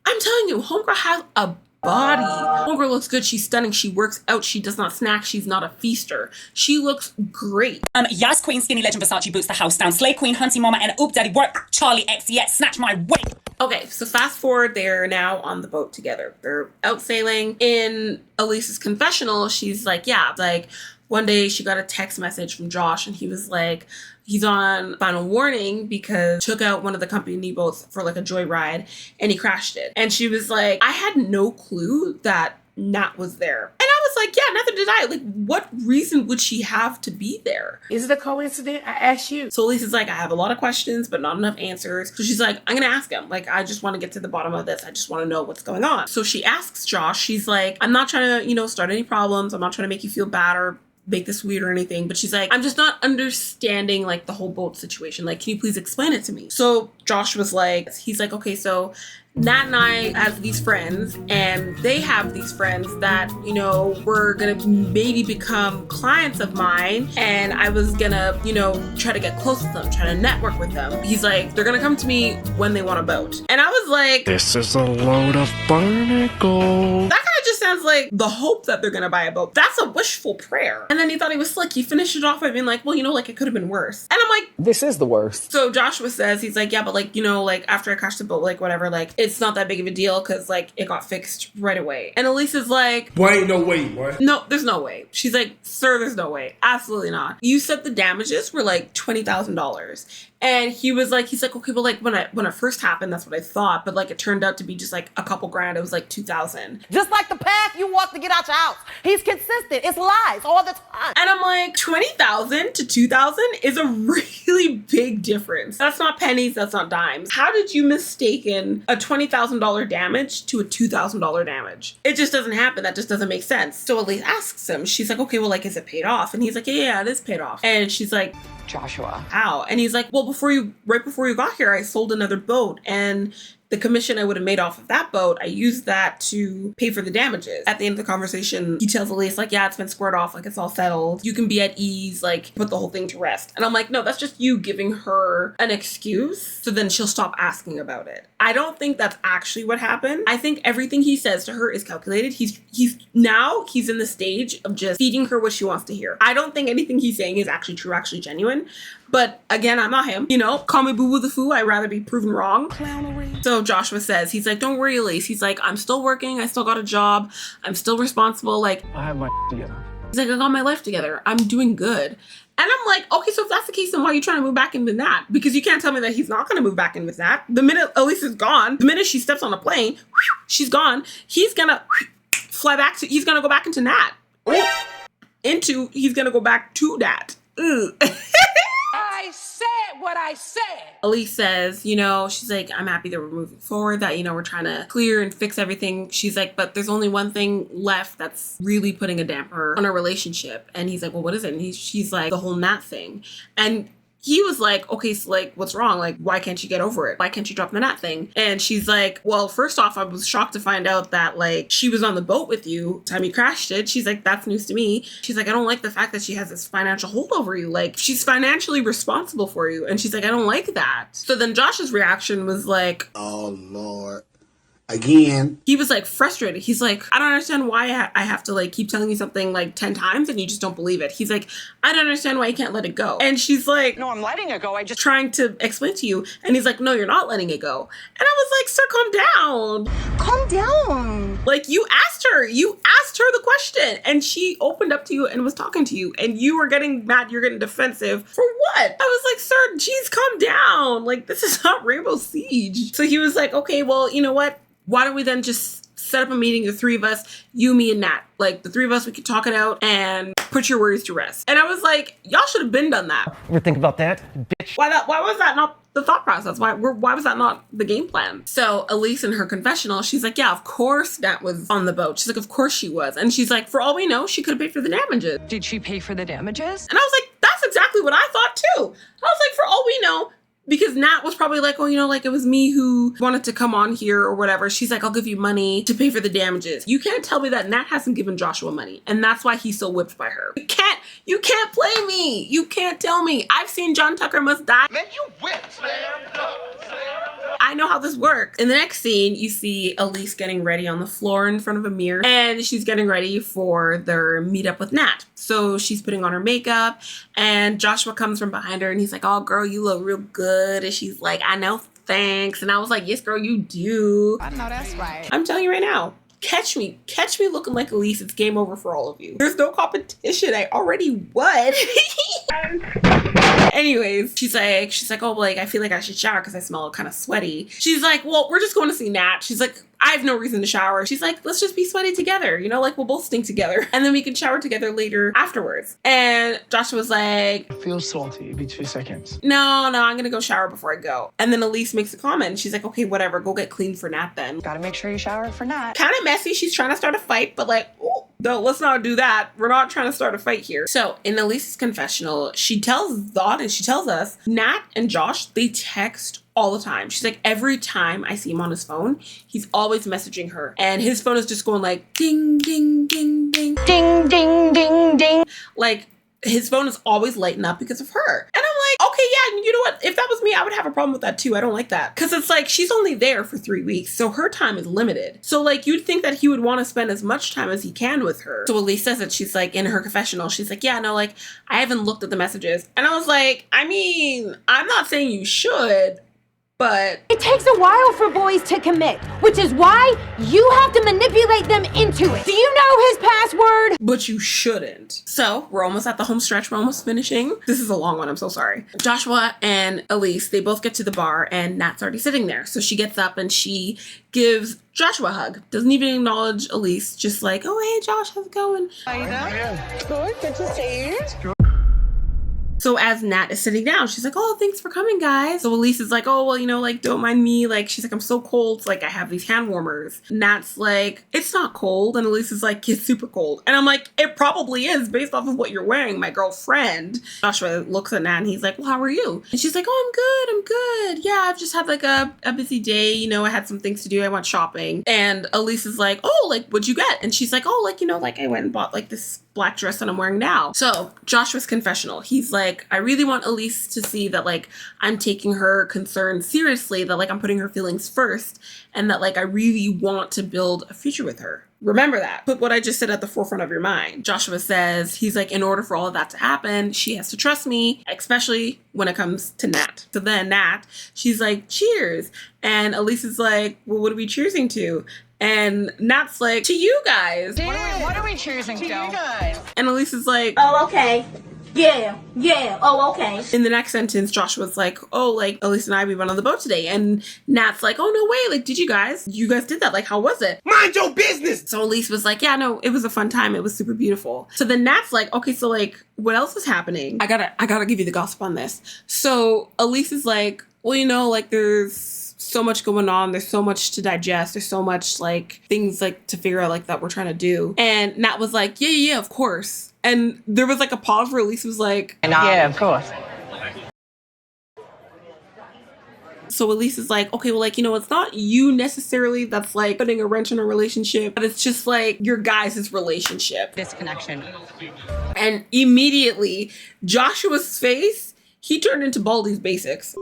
I'm telling you, homegirl has a body. Homegirl looks good. She's stunning. She works out. She does not snack. She's not a feaster. She looks great. Yas Queen, Skinny Legend, Versace boots the house down. Slay Queen, Hunty Mama, and Oop Daddy work. Charlie XCX, snatch my weight. Okay, so fast forward, they're now on the boat together. They're out sailing. In Elise's confessional, she's like, yeah, like one day she got a text message from Josh and he was like, he's on final warning because took out one of the company boats for like a joyride and he crashed it. And she was like, I had no clue that Nat was there. And I was like, yeah, neither did I. Like, what reason would she have to be there? Is it a coincidence? I asked you. So Elisa's like, I have a lot of questions, but not enough answers. So she's like, I'm gonna ask him. Like, I just want to get to the bottom of this. I just want to know what's going on. So she asks Josh, she's like, I'm not trying to, start any problems. I'm not trying to make you feel bad or make this weird or anything, but she's like, I'm just not understanding like the whole boat situation. Like, can you please explain it to me? So Josh was like, he's like, okay, so Nat and I have these friends and they have these friends that, were gonna maybe become clients of mine and I was gonna, try to get close with them, try to network with them. He's like, they're gonna come to me when they want a boat. And I was like, this is a load of barnacles. That kind of just sounds like the hope that they're gonna buy a boat. That's a wishful prayer. And then he thought he was slick. He finished it off by being like, well, like it could have been worse. And I'm like, this is the worst. So Joshua says, he's like, yeah, but like, like after I crashed the boat, like whatever, like it's not that big of a deal because like it got fixed right away. And Elise is like, boy, ain't no way, boy. No, there's no way. She's like, sir, there's no way. Absolutely not. You said the damages were like $20,000. And he was like, he's like, okay, well, like when it first happened, that's what I thought. But like it turned out to be just like a couple grand. It was like $2,000. Just like the path you walk to get out your house. He's consistent. It's lies all the time. And I'm like, 20,000 to 2,000 is a really big difference. That's not pennies. That's not dimes. How did you mistaken a $20,000 damage to a $2,000 damage? It just doesn't happen. That just doesn't make sense. So Elise asks him, she's like, okay, well, like, is it paid off? And he's like, yeah, it is paid off. And she's like, Joshua, how? And he's like, well, right before you got here, I sold another boat and the commission I would have made off of that boat, I used that to pay for the damages. At the end of the conversation, he tells Elise, like, yeah, it's been squared off, like, it's all settled. You can be at ease, like, put the whole thing to rest. And I'm like, no, that's just you giving her an excuse, so then she'll stop asking about it. I don't think that's actually what happened. I think everything he says to her is calculated. He's in the stage of just feeding her what she wants to hear. I don't think anything he's saying is actually true, actually genuine. But again, I'm not him. Call me boo-boo the foo. I'd rather be proven wrong. Clownery. So Joshua says, he's like, don't worry, Elise. He's like, I'm still working. I still got a job. I'm still responsible. Like, I have my together. He's like, I got my life together. I'm doing good. And I'm like, okay, so if that's the case, then why are you trying to move back in with Nat? Because you can't tell me that he's not going to move back in with Nat. The minute Elise is gone, the minute she steps on a plane, she's gone. He's going to he's going to go back into Nat. He's going to go back to Nat. I said what I said. Elise says, she's like, I'm happy that we're moving forward, that, we're trying to clear and fix everything. She's like, but there's only one thing left that's really putting a damper on our relationship. And he's like, well, what is it? And she's like, the whole Nat thing. And he was like, okay, so like, what's wrong? Like, why can't you get over it? Why can't you drop the Nat thing? And she's like, well, first off, I was shocked to find out that like she was on the boat with you the time you crashed it. She's like, that's news to me. She's like, I don't like the fact that she has this financial hold over you. Like, she's financially responsible for you. And she's like, I don't like that. So then Josh's reaction was like, oh, Lord. Again. He was like frustrated. He's like, I don't understand why I have to like keep telling you something like 10 times and you just don't believe it. He's like, I don't understand why you can't let it go. And she's like, no, I'm letting it go. I just trying to explain to you. And he's like, no, you're not letting it go. And I was like, sir, calm down. Calm down. Like you asked her the question and she opened up to you and was talking to you and you were getting mad. You're getting defensive for what? I was like, sir, geez, calm down. Like this is not Rainbow Siege. So he was like, okay, well, you know what? Why don't we then just set up a meeting, the three of us, you, me, and Nat. Like, the three of us, we could talk it out and put your worries to rest. And I was like, y'all should have been done that. Ever think about that, bitch? Why was that not the thought process? Why was that not the game plan? So Elise in her confessional, she's like, yeah, of course Nat was on the boat. She's like, of course she was. And she's like, for all we know, she could have paid for the damages. Did she pay for the damages? And I was like, that's exactly what I thought too. I was like, for all we know, because Nat was probably like, oh, like it was me who wanted to come on here or whatever. She's like, I'll give you money to pay for the damages. You can't tell me that Nat hasn't given Joshua money. And that's why he's so whipped by her. You can't play me. You can't tell me. I've seen John Tucker Must Die. Man, you whipped. I I know how this works. In the next scene, you see Elise getting ready on the floor in front of a mirror, and she's getting ready for their meetup with Nat. So she's putting on her makeup, and Joshua comes from behind her, and he's like, oh, girl, you look real good. And she's like, I know, thanks. And I was like, yes, girl, you do. I know that's right. I'm telling you right now. Catch me looking like Elise. It's game over for all of you. There's no competition. I already won. Anyways, she's like, oh, like, I feel like I should shower because I smell kind of sweaty. She's like, well, we're just going to see Nat. She's like, I have no reason to shower. She's like, let's just be sweaty together. You know, like, we'll both stink together. And then we can shower together later afterwards. And Joshua was like, I feel salty. It'd be 2 seconds. No, I'm going to go shower before I go. And then Elise makes a comment. She's like, okay, whatever. Go get clean for Nat then. Gotta make sure you shower for Nat. Kind of messy. She's trying to start a fight, but like, oh, no, let's not do that. We're not trying to start a fight here. So in Elise's confessional, she tells us Nat and Josh, they text all the time. She's like, every time I see him on his phone, he's always messaging her. And his phone is just going like, ding, ding, ding, ding. Ding, ding, ding, ding. Like, his phone is always lighting up because of her. And I'm like, okay, yeah, you know what? If that was me, I would have a problem with that too. I don't like that. Because it's like, she's only there for 3 weeks, so her time is limited. So like, you'd think that he would want to spend as much time as he can with her. So Elise says that she's like, in her confessional, she's like, yeah, no, like, I haven't looked at the messages. And I was like, I mean, I'm not saying you should, but it takes a while for boys to commit, which is why you have to manipulate them into it. Do you know his password? But you shouldn't. So we're almost at the home stretch. We're almost finishing. This is a long one. I'm so sorry. Joshua and Elise, they both get to the bar and Nat's already sitting there. So she gets up and she gives Joshua a hug. Doesn't even acknowledge Elise. Just like, oh, hey, Josh, how's it going? How you doing? Good to see you. So as Nat is sitting down, she's like, oh, thanks for coming, guys. So Elise is like, oh, well, you know, like, don't mind me. Like, she's like, I'm so cold. It's like, I have these hand warmers. Nat's like, it's not cold. And Elise is like, it's super cold. And I'm like, it probably is based off of what you're wearing, my girlfriend. Joshua looks at Nat and he's like, well, how are you? And she's like, oh, I'm good. Yeah, I've just had like a busy day. You know, I had some things to do. I went shopping. And Elise is like, oh, like, what'd you get? And she's like, oh, like, you know, like I went and bought like this black dress that I'm wearing now. So Joshua's confessional, he's like, I really want Elise to see that like I'm taking her concerns seriously, that like I'm putting her feelings first, and that like I really want to build a future with her. Remember that. Put what I just said at the forefront of your mind. Joshua says, he's like, in order for all of that to happen, she has to trust me, especially when it comes to Nat. So then Nat, she's like, cheers. And Elise is like, well, what are we cheersing to? And Nat's like, to you guys. What are we choosing to? You guys. And Elise is like, oh, okay. Yeah. Oh, okay. In the next sentence, Joshua's like, oh, like, Elise and I, we went on the boat today. And Nat's like, oh, no way. Like, you guys did that. Like, how was it? Mind your business. So Elise was like, yeah, no, it was a fun time. It was super beautiful. So then Nat's like, okay, so like, what else is happening? I gotta give you the gossip on this. So Elise is like, well, you know, like, there's so much going on. There's so much to digest. There's so much like things like to figure out like that we're trying to do. And Nat was like, yeah, of course. And there was like a pause where Elise was like, yeah, of course. So Elise is like, okay, well, like, you know, it's not you necessarily that's like putting a wrench in a relationship, but it's just like your guys' relationship. This connection. And immediately Joshua's face, he turned into Baldy's Basics.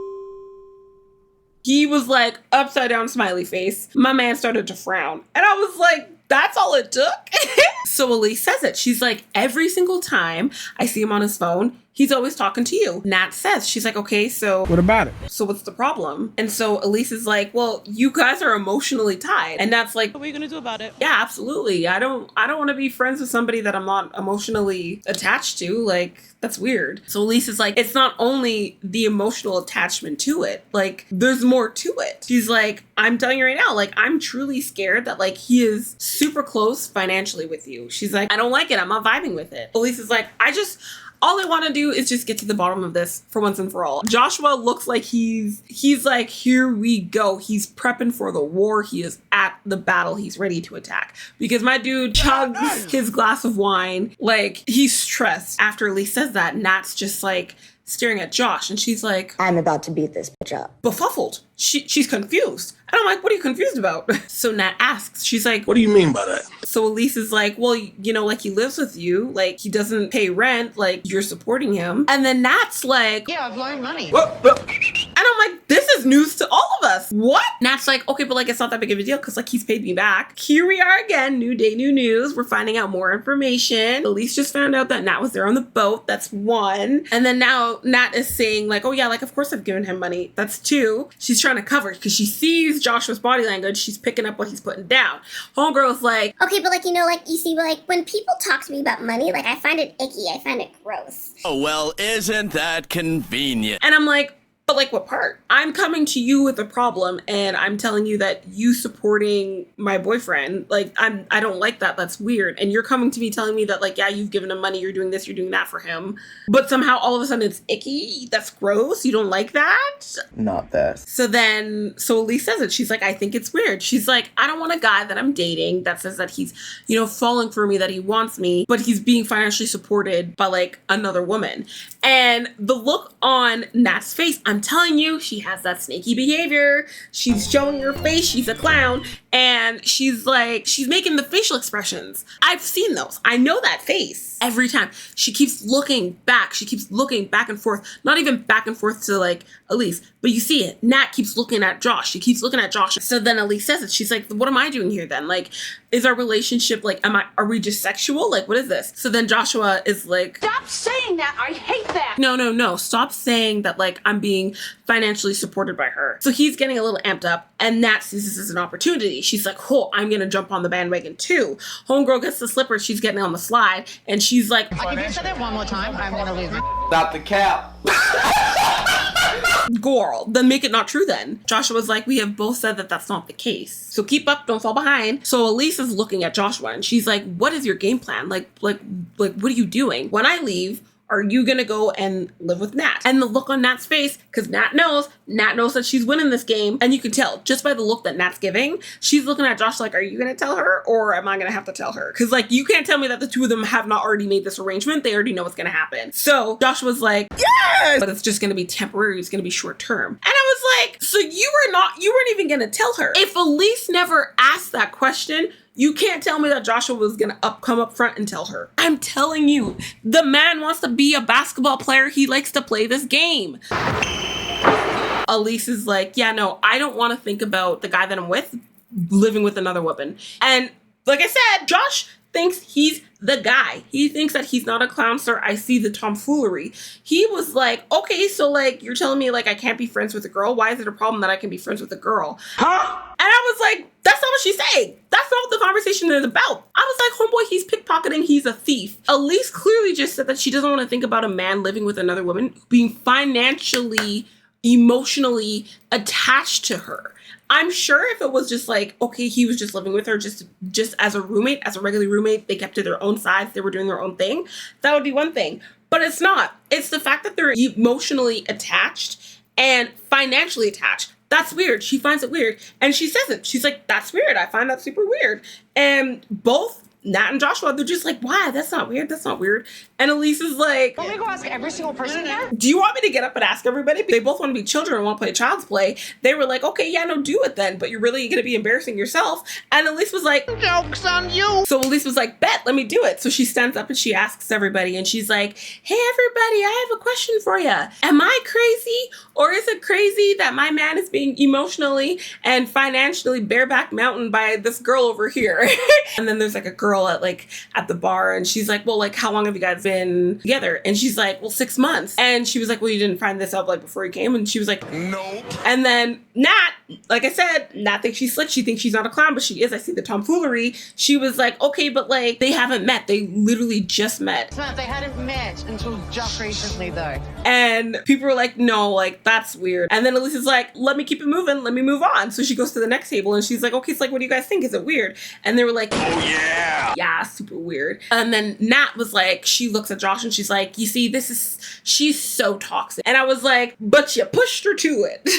He was like upside down smiley face. My man started to frown. And I was like, that's all it took? So Elise says it. She's like, every single time I see him on his phone, he's always talking to you. Nat says, she's like, okay, so what about it? So what's the problem? And so Elise is like, well, you guys are emotionally tied. And Nat's like, what are you gonna do about it? Yeah, absolutely. I don't want to be friends with somebody that I'm not emotionally attached to. Like, that's weird. So Elise is like, it's not only the emotional attachment to it, like there's more to it. She's like, I'm telling you right now, like I'm truly scared that like he is super close financially with you. She's like, I don't like it. I'm not vibing with it. Elise is like, all I want to do is just get to the bottom of this for once and for all. Joshua looks like he's like, here we go. He's prepping for the war. He is at the battle. He's ready to attack. Because my dude chugs his glass of wine. Like, he's stressed. After Elise says that, Nat's just like staring at Josh. And she's like, I'm about to beat this bitch up. Befuddled. She's confused. And I'm like, what are you confused about? So Nat asks, she's like, what do you mean by that? So Elise is like, well, you know, like he lives with you, like he doesn't pay rent, like you're supporting him. And then Nat's like, yeah, I've loaned money. And I'm like, this is news to all of us. What? Nat's like, okay, but like, it's not that big of a deal because like he's paid me back. Here we are again. New day, new news. We're finding out more information. Elise just found out that Nat was there on the boat. That's 1. And then now Nat is saying like, oh yeah, like of course I've given him money. That's 2. She's trying to cover because she sees Joshua's body language. She's picking up what he's putting down. Homegirl's like, okay, but like, you know, like you see, like when people talk to me about money, like I find it icky. I find it gross. Oh, well, isn't that convenient? and I'm like, but like what part? I'm coming to you with a problem and I'm telling you that you supporting my boyfriend, like I don't like that. That's weird. And you're coming to me telling me that like, yeah, you've given him money, you're doing this, you're doing that for him. But somehow all of a sudden it's icky. That's gross. You don't like that? Not that. So Elise says it. She's like, I think it's weird. She's like, I don't want a guy that I'm dating that says that he's, you know, falling for me, that he wants me, but he's being financially supported by like another woman. And the look on Nat's face, I'm telling you, she has that snaky behavior. She's showing her face. She's a clown. And she's like, she's making the facial expressions. I've seen those. I know that face. Every time she keeps looking back. She keeps looking back and forth. Not even back and forth to like Elise, but you see it. Nat keeps looking at Josh. She keeps looking at Josh. So then Elise says it. She's like, what am I doing here then? Like, is our relationship like, are we just sexual? Like, what is this? So then Joshua is like, Stop saying that. I hate that. No. Stop saying that like I'm being financially supported by her. So he's getting a little amped up and Nat sees this as an opportunity. She's like, oh, I'm going to jump on the bandwagon too. Homegirl gets the slippers. She's getting on the slide and she's like, If you say that one more time, I'm going to leave you. Stop the cap. gorl, then make it not true then. Joshua's like, we have both said that that's not the case. So keep up, don't fall behind. So Elise is looking at Joshua and she's like, what is your game plan? Like, what are you doing? When I leave, are you gonna go and live with Nat? And the look on Nat's face, because Nat knows that she's winning this game. And you can tell just by the look that Nat's giving, she's looking at Josh like, are you gonna tell her or am I gonna have to tell her? Because like, you can't tell me that the two of them have not already made this arrangement. They already know what's gonna happen. So Joshua's like, yes, but it's just gonna be temporary. It's gonna be short term. And I was like, so you weren't even gonna tell her. If Elise never asked that question, you can't tell me that Joshua was gonna come up front and tell her. I'm telling you, the man wants to be a basketball player. He likes to play this game. Elise is like, yeah, no, I don't want to think about the guy that I'm with living with another woman. And like I said, Josh thinks he's the guy. He thinks that he's not a clown, sir. I see the tomfoolery. He was like, okay, so like, you're telling me like I can't be friends with a girl? Why is it a problem that I can be friends with a girl? Huh? And I was like, that's not what she's saying. That's not what the conversation is about. I was like, homeboy, he's pickpocketing. He's a thief. Elise clearly just said that she doesn't want to think about a man living with another woman being financially, emotionally attached to her. I'm sure if it was just like, okay, he was just living with her just as a roommate, as a regular roommate, they kept to their own sides, they were doing their own thing, that would be one thing. But it's not. It's the fact that they're emotionally attached and financially attached. That's weird. She finds it weird. And she says it. She's like, that's weird. I find that super weird. And both Nat and Joshua, they're just like, why? That's not weird. That's not weird. And Elise is like, Want me to go ask every single person there? do you want me to get up and ask everybody? They both want to be children and want to play child's play. They were like, okay, yeah, no, do it then. But you're really going to be embarrassing yourself. And Elise was like, joke's on you. So Elise was like, bet, let me do it. So she stands up and she asks everybody. And she's like, hey, everybody, I have a question for you. Am I crazy? Or is it crazy that my man is being emotionally and financially bareback mountain by this girl over here? And then there's like a girl at the bar and she's like, well, like, how long have you guys been together? And she's like, well, 6 months. And she was like, well, you didn't find this out like before you came? And she was like, nope. And then Nat, like I said, Nat thinks she's slick. She thinks she's not a clown, but she is. I see the tomfoolery. She was like, okay, but like, they haven't met. They literally just met. They hadn't met until just recently though. And people were like, no, like, that's weird. And then Elise is like, let me keep it moving. Let me move on. So she goes to the next table and she's like, okay, it's like, what do you guys think? Is it weird? And they were like, oh yeah. Yeah, super weird. And then Nat was like, she looks at Josh and she's like, you see, she's so toxic. And I was like, but you pushed her to it.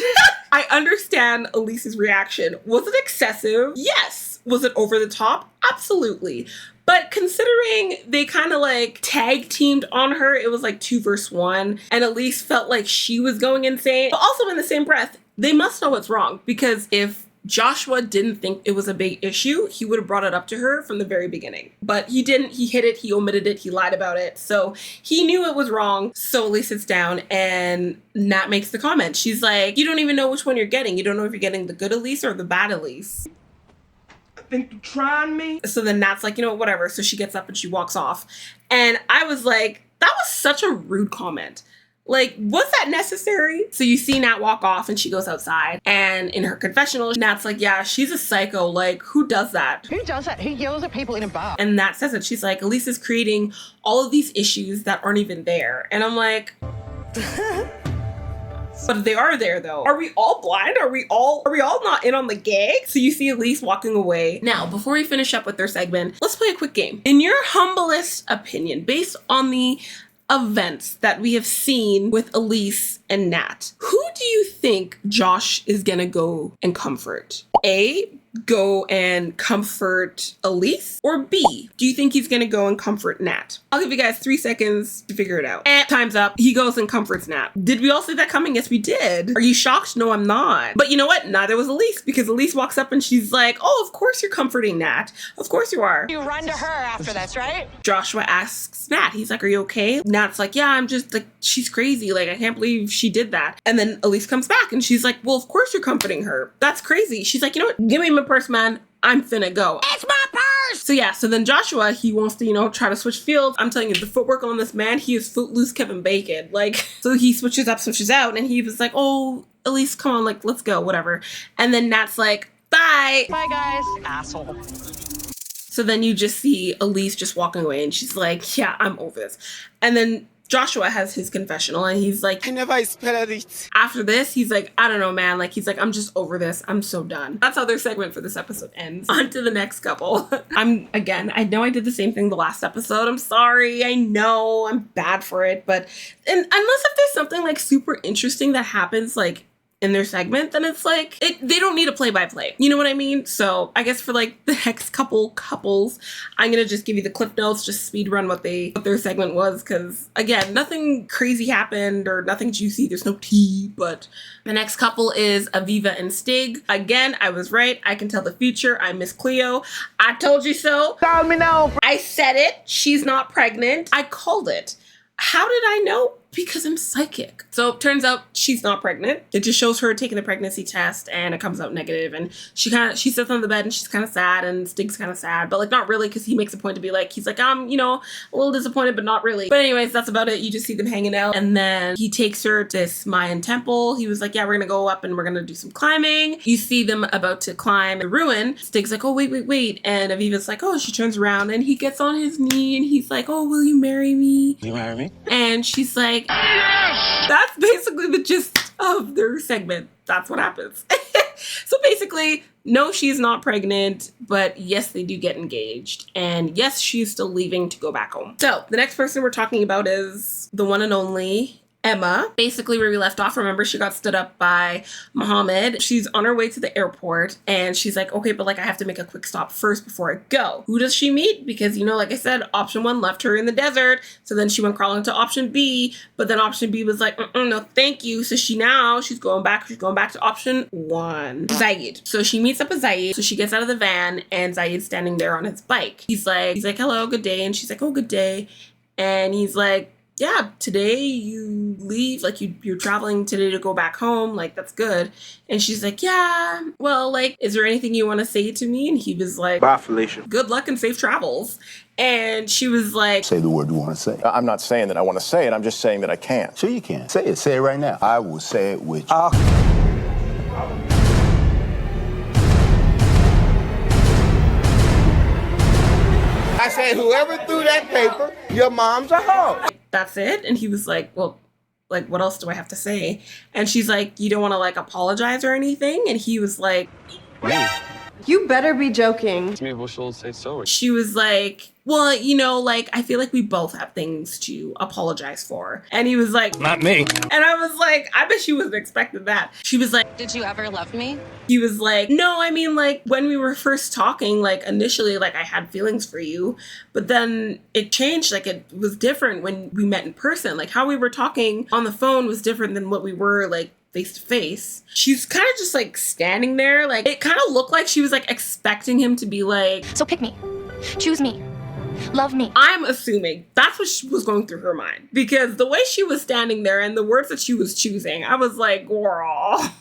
I understand Elise's reaction. Was it excessive? Yes. Was it over the top? Absolutely. But considering they kind of like tag teamed on her, it was like 2 versus 1. And Elise felt like she was going insane. But also in the same breath, they must know what's wrong. Because if Joshua didn't think it was a big issue, he would have brought it up to her from the very beginning. But he didn't. He hid it. He omitted it. He lied about it. So he knew it was wrong. So Elise sits down and Nat makes the comment. She's like, you don't even know which one you're getting. You don't know if you're getting the good Elise or the bad Elise. I think you're trying me. So then Nat's like, you know, whatever. So she gets up and she walks off. And I was like, that was such a rude comment. Like, was that necessary? So you see Nat walk off and she goes outside. And in her confessional, Nat's like, yeah, she's a psycho. Like, who does that? Who does that? Who yells at people in a bar? And Nat says it. She's like, Elise is creating all of these issues that aren't even there. And I'm like... But they are there though. Are we all blind? Are we all not in on the gag? So you see Elise walking away. Now, before we finish up with their segment, let's play a quick game. In your humblest opinion, based on the events that we have seen with Elise and Nat, who do you think Josh is gonna go and comfort? A, go and comfort Elise? Or B, do you think he's gonna go and comfort Nat? I'll give you guys 3 seconds to figure it out. And time's up. He goes and comforts Nat. Did we all see that coming? Yes, we did. Are you shocked? No, I'm not. But you know what? Neither was Elise, because Elise walks up and she's like, oh, of course you're comforting Nat. Of course you are. You run to her after this, right? Joshua asks Nat, he's like, are you okay? Nat's like, yeah, I'm just like, she's crazy. Like, I can't believe she did that. And then Elise comes back and she's like, well, of course you're comforting her. That's crazy. She's like, you know what? Give me my purse, man. I'm finna go. It's my purse! So yeah, so then Joshua, he wants to, you know, try to switch fields. I'm telling you, the footwork on this man, he is footloose Kevin Bacon. Like, so he switches up, switches out, and he was like, oh, Elise, come on, like, let's go, whatever. And then Nat's like, bye. Bye, guys. Asshole. So then you just see Elise just walking away, and she's like, yeah, I'm over this. And then Joshua has his confessional and he's like, I never expected it. After this, he's like, I don't know, man. Like, he's like, I'm just over this. I'm so done. That's how their segment for this episode ends. On to the next couple. I know I did the same thing the last episode. I'm sorry. I know I'm bad for it. But unless if there's something like super interesting that happens, like, in their segment, then it's like, they don't need a play-by-play. You know what I mean? So I guess for like the next couple couples, I'm gonna just give you the clip notes, just speed run what their segment was, because again, nothing crazy happened or nothing juicy. There's no tea, but the next couple is Aviva and Stig. Again, I was right. I can tell the future. I'm Miss Cleo. I told you so. Tell me now. I said it. She's not pregnant. I called it. How did I know? Because I'm psychic. So it turns out she's not pregnant. It just shows her taking the pregnancy test and it comes out negative. And she sits on the bed and she's kind of sad and Stig's kind of sad, but like not really, because he makes a point to be like, he's like, I'm, you know, a little disappointed, but not really. But anyways, that's about it. You just see them hanging out. And then he takes her to this Mayan temple. He was like, yeah, we're gonna go up and we're gonna do some climbing. You see them about to climb the ruin. Stig's like, oh, wait. And Aviva's like, oh, she turns around and he gets on his knee and he's like, oh, will you marry me? Will you marry me? And she's like, yes! That's basically the gist of their segment. That's what happens. So basically, no, she's not pregnant, but yes, they do get engaged. And yes, she's still leaving to go back home. So the next person we're talking about is the one and only Emma. Basically where we left off, remember, she got stood up by Muhammad. She's on her way to the airport and she's like, okay, but like I have to make a quick stop first before I go. Who does she meet? Because, you know, like I said, option 1 left her in the desert. So then she went crawling to option B, but then option B was like, no, thank you. So she's going back to option 1, Zaid. So she meets up with Zaid. So she gets out of the van and Zaid's standing there on his bike. He's like, hello, good day. And she's like, oh, good day. And he's like, yeah, today you leave, like you're traveling today to go back home, like that's good. And she's like, yeah, well, like, is there anything you want to say to me? And he was like, bye, Felicia. Good luck and safe travels. And she was like, say the word you want to say. I'm not saying that I want to say it, I'm just saying that I can't. Sure you can. Say it right now. I will say it with you. I said, whoever threw that paper, your mom's a hoe. That's it? And he was like, well, like, what else do I have to say? And she's like, you don't want to, like, apologize or anything? And he was like, you better be joking. Maybe she'll say sorry. She was like, well, you know, like, I feel like we both have things to apologize for. And he was like, not me. And I was like, I bet she wasn't expecting that. She was like, did you ever love me? He was like, no, I mean, like, when we were first talking, like, initially, like, I had feelings for you, but then it changed. Like, it was different when we met in person. Like, how we were talking on the phone was different than what we were, like, face to face. She's kind of just like standing there. Like it kind of looked like she was like expecting him to be like, so pick me, choose me, love me. I'm assuming that's what was going through her mind, because the way she was standing there and the words that she was choosing, I was like, girl,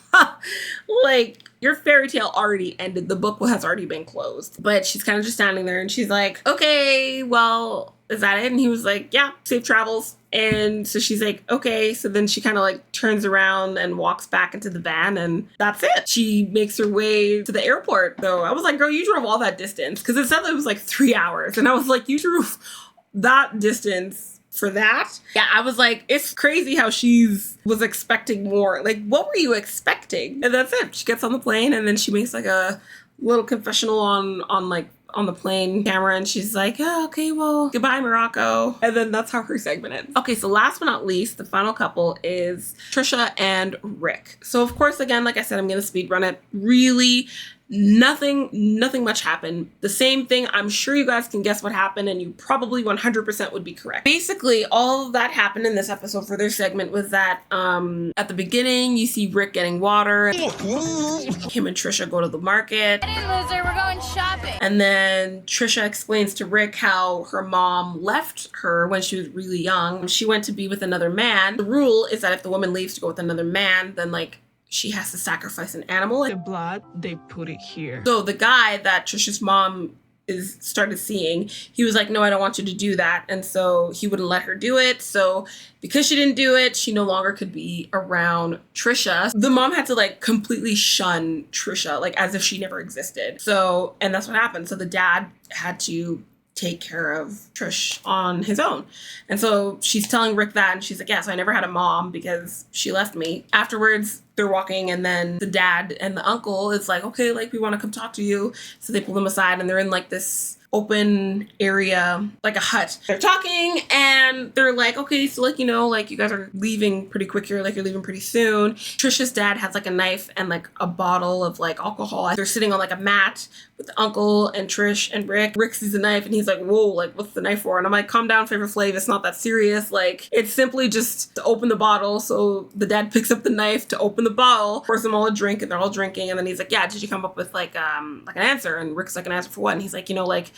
like your fairy tale already ended. The book has already been closed. But she's kind of just standing there and she's like, okay, well, is that it? And he was like, yeah, safe travels. And so she's like, okay. So then she kind of like turns around and walks back into the van, and that's it. She makes her way to the airport. So I was like, girl, you drove all that distance, because it said that it was like 3 hours. And I was like, you drove that distance for that? Yeah, I was like, it's crazy how was expecting more. Like, what were you expecting? And that's it. She gets on the plane and then she makes like a little confessional on the plane camera, and she's like, oh, okay, well, goodbye, Morocco. And then that's how her segment ends. Okay, so last but not least, the final couple is Trisha and Rick. So of course, again, like I said, I'm gonna speed run it. Really, nothing much happened. The same thing, I'm sure you guys can guess what happened, and you probably 100% would be correct. Basically, all that happened in this episode for their segment was that at the beginning, you see Rick getting water. Him and Trisha go to the market. Hey, loser, we're going shopping. And then Trisha explains to Rick how her mom left her when she was really young. She went to be with another man. The rule is that if the woman leaves to go with another man, then like she has to sacrifice an animal. The blood, they put it here. So the guy that Trisha's mom started seeing, he was like, no, I don't want you to do that. And so he wouldn't let her do it. So because she didn't do it, she no longer could be around Trisha. The mom had to like completely shun Trisha, like as if she never existed. So, and that's what happened. So the dad had to take care of Trish on his own. And so she's telling Rick that, and she's like, yeah, so I never had a mom because she left me. Afterwards, they're walking, and then the dad and the uncle is like, okay, like we want to come talk to you. So they pull them aside, and they're in like this open area, like a hut. They're talking, and they're like, okay, so like, you know, like you guys are leaving pretty quick here, like you're leaving pretty soon. Trisha's dad has like a knife and like a bottle of like alcohol. They're sitting on like a mat with the uncle and Trish and Rick. Rick sees the knife and he's like, whoa, like what's the knife for? And I'm like, calm down, Flavor Flav, it's not that serious. Like it's simply just to open the bottle. So the dad picks up the knife to open the bottle, pours them all a drink, and they're all drinking. And then he's like, yeah, did you come up with like an answer? And Rick's like, an answer for what? And he's like, you know, like,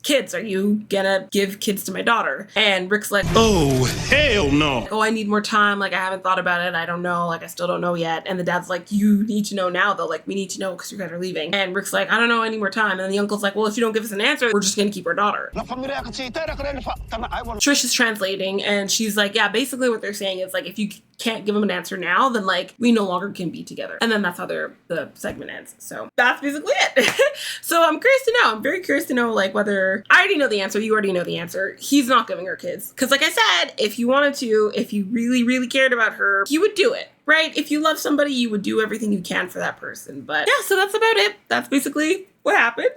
kids, are you gonna give kids to my daughter? And Rick's like, oh, hell no. Oh, I need more time. Like, I haven't thought about it. I don't know. Like, I still don't know yet. And the dad's like, you need to know now, though. Like, we need to know because you guys are leaving. And Rick's like, I don't know, I need more time. And the uncle's like, well, if you don't give us an answer, we're just gonna keep our daughter. Trish is translating, and she's like, yeah, basically what they're saying is, like, if you can't give them an answer now, then, like, we no longer can be together. And then that's how the segment ends. So that's basically it. So I'm curious to know. I'm very curious to know, like, whether I already know the answer. You already know the answer. He's not giving her kids. Because like I said, if you wanted to, if you really, really cared about her, you would do it, right? If you love somebody, you would do everything you can for that person. But yeah, so that's about it. That's basically what happened.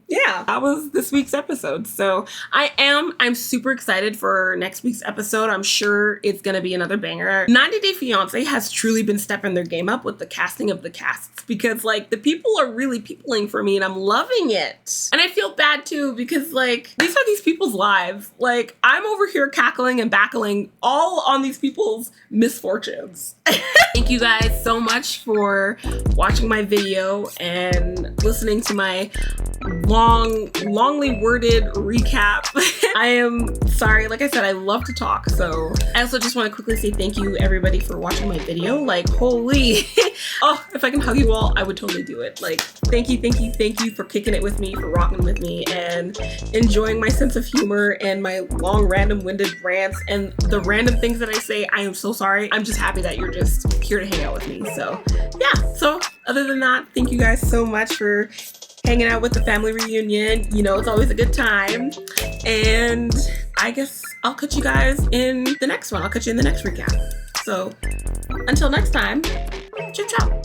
Yeah, that was this week's episode. So I'm super excited for next week's episode. I'm sure it's gonna be another banger. 90 Day Fiancé has truly been stepping their game up with the casting of the casts, because like the people are really peopling for me and I'm loving it. And I feel bad too, because like these are these people's lives. Like I'm over here cackling and backling all on these people's misfortunes. Thank you guys so much for watching my video and listening to my longly worded recap. I am sorry, like I said, I love to talk, so I also just want to quickly say thank you everybody for watching my video. Like holy oh, if I can hug you all, I would totally do it. Like thank you for kicking it with me, for rocking with me and enjoying my sense of humor and my long random-winded rants and the random things that I say. I am so sorry. I'm just happy that you're just here to hang out with me. So yeah, so other than that, thank you guys so much for hanging out with the family reunion. You know, it's always a good time. And I guess I'll catch you guys in the next one. I'll catch you in the next recap. So until next time, ciao ciao.